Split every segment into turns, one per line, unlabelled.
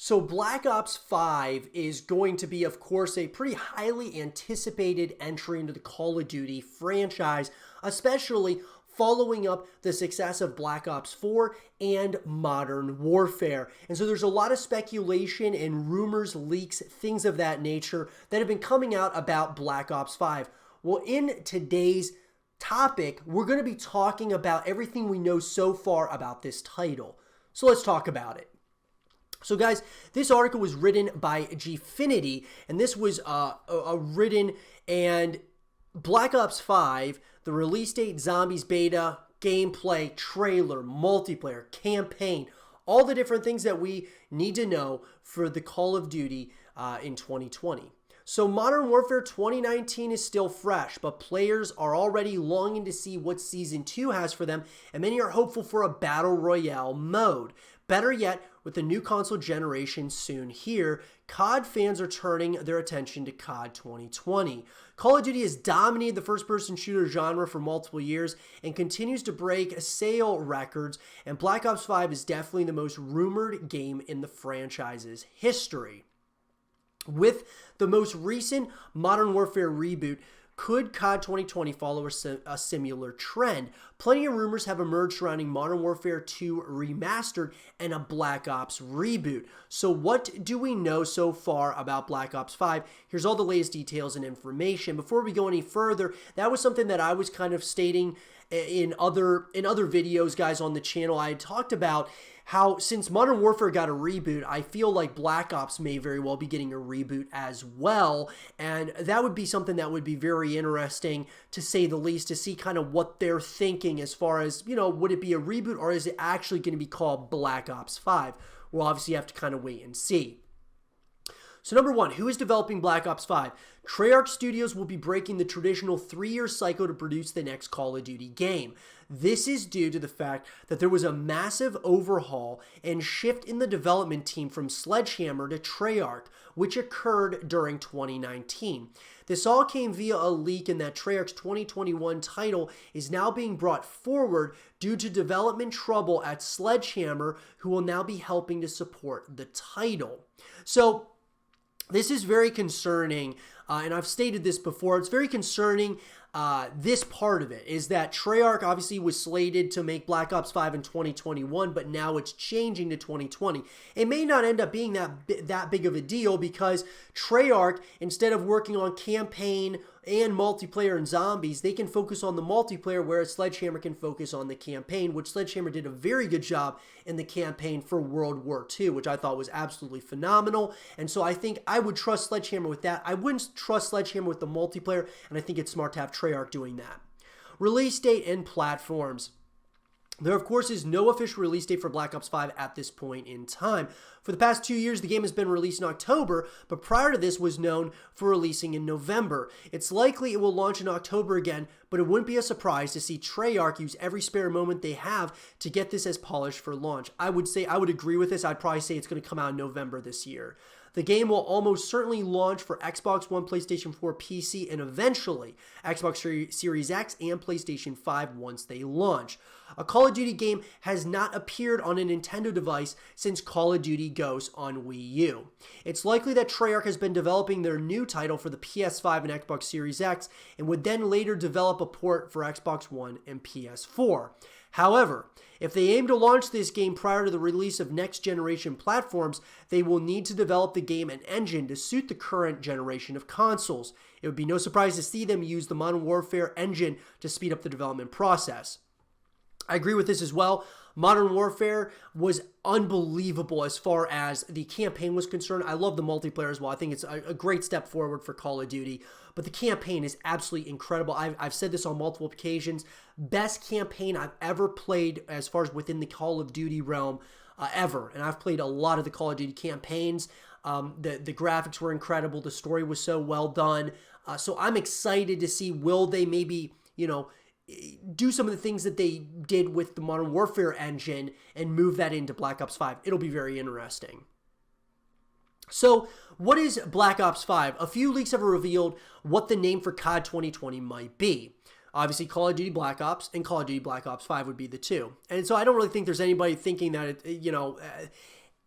So Black Ops 5 is going to be, of course, a pretty highly anticipated entry into the Call of Duty franchise, especially following up the success of Black Ops 4 and Modern Warfare. And so there's a lot of speculation and rumors, leaks, things of that nature that have been coming out about Black Ops 5. Well, in today's topic, we're going to be talking about everything we know so far about this title. So let's talk about it. So guys, this article was written by Gfinity, and this was written, and Black Ops 5, the release date, zombies beta, gameplay, trailer, multiplayer, campaign, all the different things that we need to know for the Call of Duty in 2020. So Modern Warfare 2019 is still fresh, but players are already longing to see what Season 2 has for them, and many are hopeful for a Battle Royale mode. Better yet, with the new console generation soon here, COD fans are turning their attention to COD 2020. Call of Duty has dominated the first-person shooter genre for multiple years and continues to break sale records, and Black Ops 5 is definitely the most rumored game in the franchise's history. With the most recent Modern Warfare reboot, could COD 2020 follow a similar trend? Plenty of rumors have emerged surrounding Modern Warfare 2 Remastered and a Black Ops reboot. So what do we know so far about Black Ops 5? Here's all the latest details and information. Before we go any further, that was something that I was kind of stating in other videos, guys, on the channel. I had talked about how since Modern Warfare got a reboot, I feel like Black Ops may very well be getting a reboot as well, and that would be something that would be very interesting, to say the least, to see kind of what they're thinking as far as, you know, would it be a reboot or is it actually going to be called Black Ops 5? We'll obviously have to kind of wait and see. So number one, who is developing Black Ops 5? Treyarch Studios will be breaking the traditional 3-year cycle to produce the next Call of Duty game. This is due to the fact that there was a massive overhaul and shift in the development team from Sledgehammer to Treyarch, which occurred during 2019. This all came via a leak in that Treyarch's 2021 title is now being brought forward due to development trouble at Sledgehammer, who will now be helping to support the title. So this is very concerning, and I've stated this before. It's very concerning. This part of it is that Treyarch obviously was slated to make Black Ops 5 in 2021, but now it's changing to 2020. It may not end up being that big of a deal because Treyarch, instead of working on campaign and multiplayer and zombies, they can focus on the multiplayer, whereas Sledgehammer can focus on the campaign, which Sledgehammer did a very good job in the campaign for World War II, which I thought was absolutely phenomenal. And so I think I would trust Sledgehammer with that. I wouldn't trust Sledgehammer with the multiplayer, and I think it's smart to have Treyarch doing that. Release date and platforms. There, of course, is no official release date for Black Ops 5 at this point in time. For the past 2 years, the game has been released in October, but prior to this was known for releasing in November. It's likely it will launch in October again, but it wouldn't be a surprise to see Treyarch use every spare moment they have to get this as polished for launch. I would agree with this. I'd probably say it's going to come out in November this year. The game will almost certainly launch for Xbox One, PlayStation 4, PC, and eventually Xbox Series X and PlayStation 5 once they launch. A Call of Duty game has not appeared on a Nintendo device since Call of Duty Ghosts on Wii U. It's likely that Treyarch has been developing their new title for the PS5 and Xbox Series X and would then later develop a port for Xbox One and PS4. However, if they aim to launch this game prior to the release of next-generation platforms, they will need to develop the game and engine to suit the current generation of consoles. It would be no surprise to see them use the Modern Warfare engine to speed up the development process. I agree with this as well. Modern Warfare was unbelievable as far as the campaign was concerned. I love the multiplayer as well. I think it's a great step forward for Call of Duty, but the campaign is absolutely incredible. I've said this on multiple occasions. Best campaign I've ever played as far as within the Call of Duty realm ever, and I've played a lot of the Call of Duty campaigns. The graphics were incredible. The story was so well done. So I'm excited to see, will they maybe, do some of the things that they did with the Modern Warfare engine and move that into Black Ops 5. It'll be very interesting. So what is Black Ops 5? A few leaks have revealed what the name for COD 2020 might be. Obviously, Call of Duty Black Ops and Call of Duty Black Ops 5 would be the two. And so I don't really think there's anybody thinking that,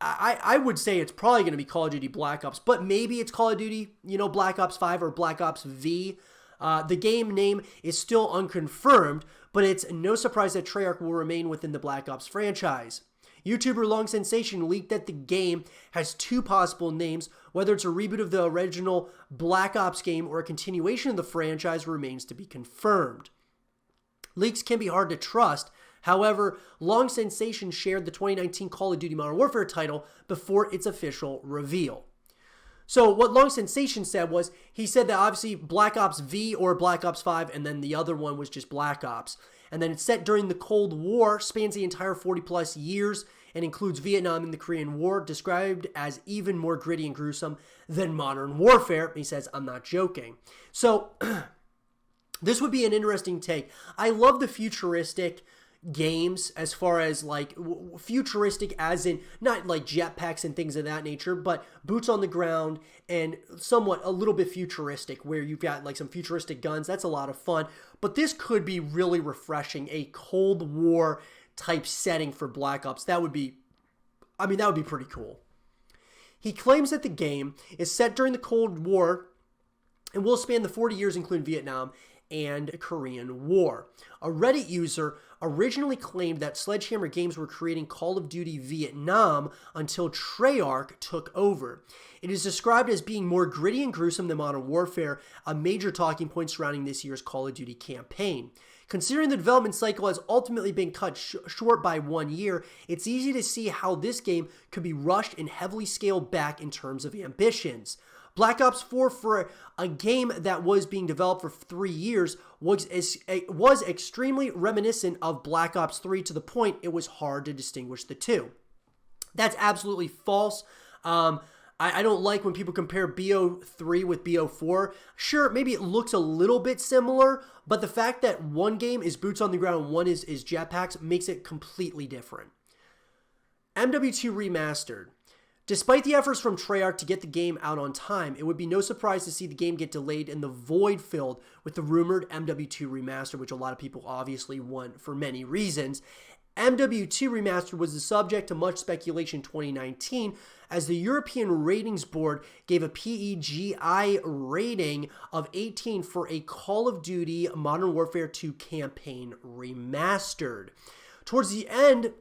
I would say it's probably going to be Call of Duty Black Ops, but maybe it's Call of Duty, Black Ops 5 or Black Ops V. The game name is still unconfirmed, but it's no surprise that Treyarch will remain within the Black Ops franchise. YouTuber Long Sensation leaked that the game has 2 possible names. Whether it's a reboot of the original Black Ops game or a continuation of the franchise remains to be confirmed. Leaks can be hard to trust. However, Long Sensation shared the 2019 Call of Duty Modern Warfare title before its official reveal. So what Long Sensation said was, he said that obviously Black Ops V or Black Ops 5, and then the other one was just Black Ops. And then it's set during the Cold War, spans the entire 40 plus years, and includes Vietnam and the Korean War, described as even more gritty and gruesome than Modern Warfare. He says, I'm not joking. So this would be an interesting take. I love the futuristic games, as far as like futuristic as in not like jetpacks and things of that nature, but boots on the ground and somewhat a little bit futuristic, where you've got like some futuristic guns. That's a lot of fun. But this could be really refreshing, a Cold War type setting for Black Ops. That would be pretty cool. He claims that the game is set during the Cold War and will span the 40 years, including Vietnam and Korean War. A Reddit user originally claimed that Sledgehammer Games were creating Call of Duty Vietnam until Treyarch took over. It is described as being more gritty and gruesome than Modern Warfare, a major talking point surrounding this year's Call of Duty campaign. Considering the development cycle has ultimately been cut short by 1 year, it's easy to see how this game could be rushed and heavily scaled back in terms of ambitions. Black Ops 4, for a game that was being developed for 3 years, was extremely reminiscent of Black Ops 3 to the point it was hard to distinguish the two. That's absolutely false. I don't like when people compare BO3 with BO4. Sure, maybe it looks a little bit similar, but the fact that one game is boots on the ground and one is jetpacks makes it completely different. MW2 Remastered. Despite the efforts from Treyarch to get the game out on time, it would be no surprise to see the game get delayed and the void filled with the rumored MW2 Remaster, which a lot of people obviously want for many reasons. MW2 Remastered was the subject to much speculation in 2019 as the European Ratings Board gave a PEGI rating of 18 for a Call of Duty Modern Warfare 2 campaign remastered. Towards the end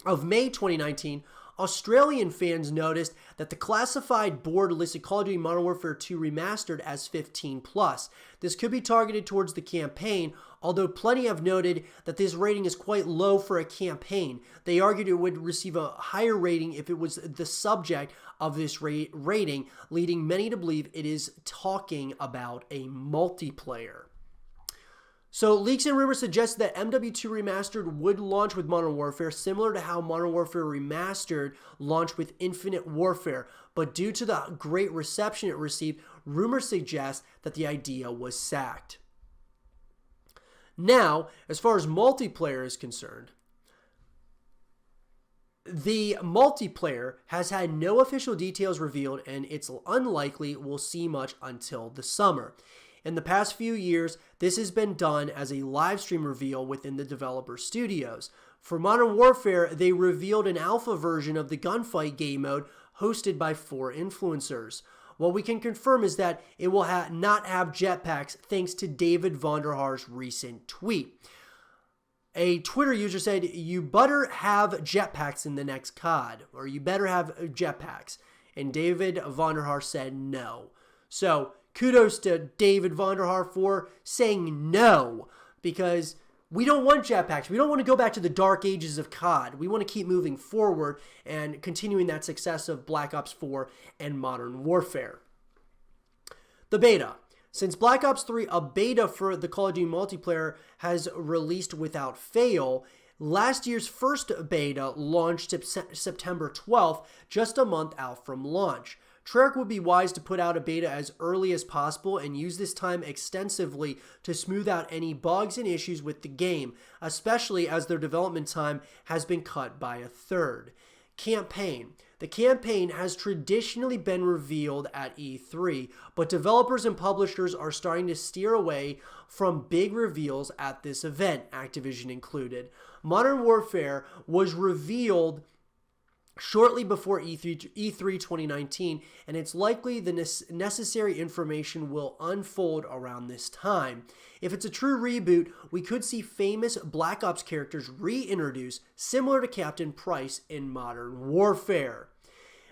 of May 2019, Australian fans noticed that the classified board listed Call of Duty Modern Warfare 2 Remastered as 15+. This could be targeted towards the campaign, although plenty have noted that this rating is quite low for a campaign. They argued it would receive a higher rating if it was the subject of this rating, leading many to believe it is talking about a multiplayer. So leaks and rumors suggest that MW2 Remastered would launch with Modern Warfare, similar to how Modern Warfare Remastered launched with Infinite Warfare. But due to the great reception it received, rumors suggest that the idea was sacked. Now, as far as multiplayer is concerned, the multiplayer has had no official details revealed, and it's unlikely we'll see much until the summer. In the past few years, this has been done as a live stream reveal within the developer studios. For Modern Warfare, they revealed an alpha version of the Gunfight game mode hosted by 4 influencers. What we can confirm is that it will not have jetpacks thanks to David Vonderhaar's recent tweet. A Twitter user said, "You better have jetpacks in the next COD," or "You better have jetpacks." And David Vonderhaar said no. So, kudos to David Vonderhaar for saying no, because we don't want jetpacks. We don't want to go back to the dark ages of COD. We want to keep moving forward and continuing that success of Black Ops 4 and Modern Warfare. The beta. Since Black Ops 3, a beta for the Call of Duty multiplayer has released without fail. Last year's first beta launched September 12th, just a month out from launch. Treyarch would be wise to put out a beta as early as possible and use this time extensively to smooth out any bugs and issues with the game, especially as their development time has been cut by a third. Campaign. The campaign has traditionally been revealed at E3, but developers and publishers are starting to steer away from big reveals at this event, Activision included. Modern Warfare was revealed shortly before E3 2019, and it's likely the necessary information will unfold around this time. If it's a true reboot, we could see famous Black Ops characters reintroduced, similar to Captain Price in Modern Warfare.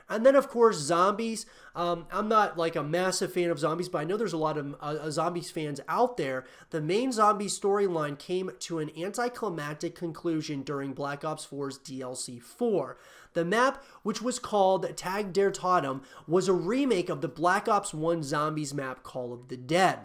And then, of course, zombies. I'm not like a massive fan of zombies, but I know there's a lot of zombies fans out there. The main zombie storyline came to an anticlimactic conclusion during Black Ops 4's DLC 4. The map, which was called Tag der Totem, was a remake of the Black Ops 1 Zombies map Call of the Dead.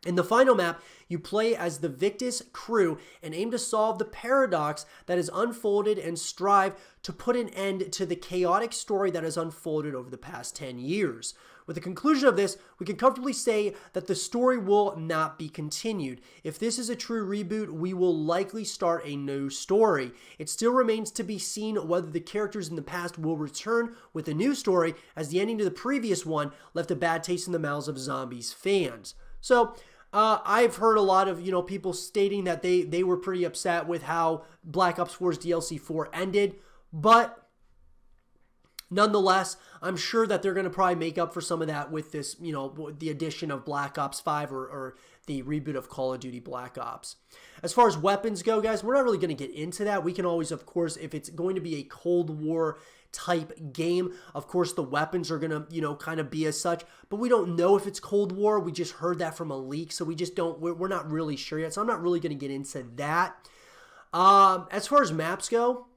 In the final map, you play as the Victus crew and aim to solve the paradox that has unfolded and strive to put an end to the chaotic story that has unfolded over the past 10 years. With the conclusion of this, we can comfortably say that the story will not be continued. If this is a true reboot, we will likely start a new story. It still remains to be seen whether the characters in the past will return with a new story, as the ending to the previous one left a bad taste in the mouths of zombies fans. So, I've heard a lot of, people stating that they were pretty upset with how Black Ops 4's DLC 4 ended, but nonetheless, I'm sure that they're going to probably make up for some of that with this, the addition of Black Ops 5 or the reboot of Call of Duty Black Ops. As far as weapons go, guys, we're not really going to get into that. We can always, of course, if it's going to be a Cold War type game, of course the weapons are gonna kind of be as such, but we don't know if it's Cold War. We just heard that from a leak, so we're not really sure yet, so I'm not really going to get into that. As far as maps go,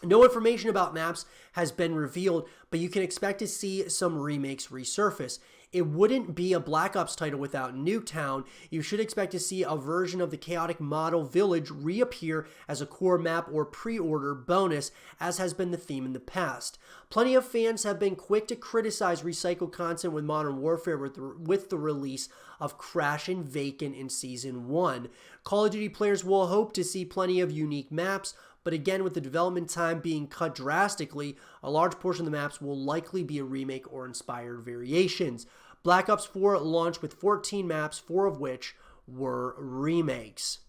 no information about maps has been revealed, but you can expect to see some remakes resurface. It wouldn't be a Black Ops title without Nuketown. You should expect to see a version of the chaotic model village reappear as a core map or pre-order bonus, as has been the theme in the past. Plenty of fans have been quick to criticize recycled content with Modern Warfare with the release of Crash and Vacant in Season 1. Call of Duty players will hope to see plenty of unique maps, but again, with the development time being cut drastically, a large portion of the maps will likely be a remake or inspired variations. Black Ops 4 launched with 14 maps, 4 of which were remakes.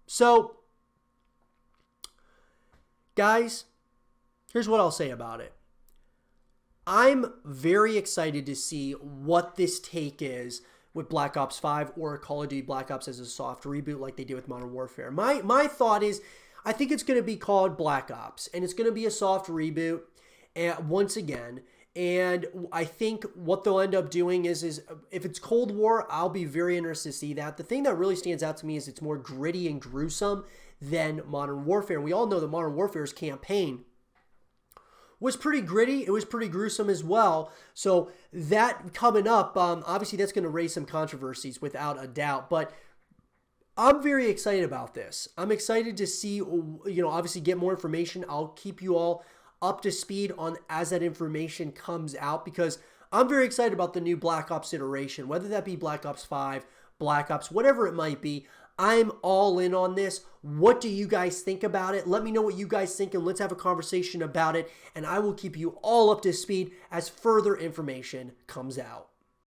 So, guys, here's what I'll say about it. I'm very excited to see what this take is with Black Ops 5 or Call of Duty Black Ops as a soft reboot like they did with Modern Warfare. My thought is, I think it's going to be called Black Ops, and it's going to be a soft reboot once again. And I think what they'll end up doing is if it's Cold War, I'll be very interested to see that. The thing that really stands out to me is it's more gritty and gruesome than Modern Warfare. And we all know that Modern Warfare's campaign was pretty gritty. It was pretty gruesome as well. So that coming up, obviously that's going to raise some controversies without a doubt. But I'm very excited about this. I'm excited to see, obviously get more information. I'll keep you all up to speed on as that information comes out, because I'm very excited about the new Black Ops iteration, whether that be Black Ops 5, Black Ops, whatever it might be. I'm all in on this. What do you guys think about it? Let me know what you guys think, and let's have a conversation about it, and I will keep you all up to speed as further information comes out.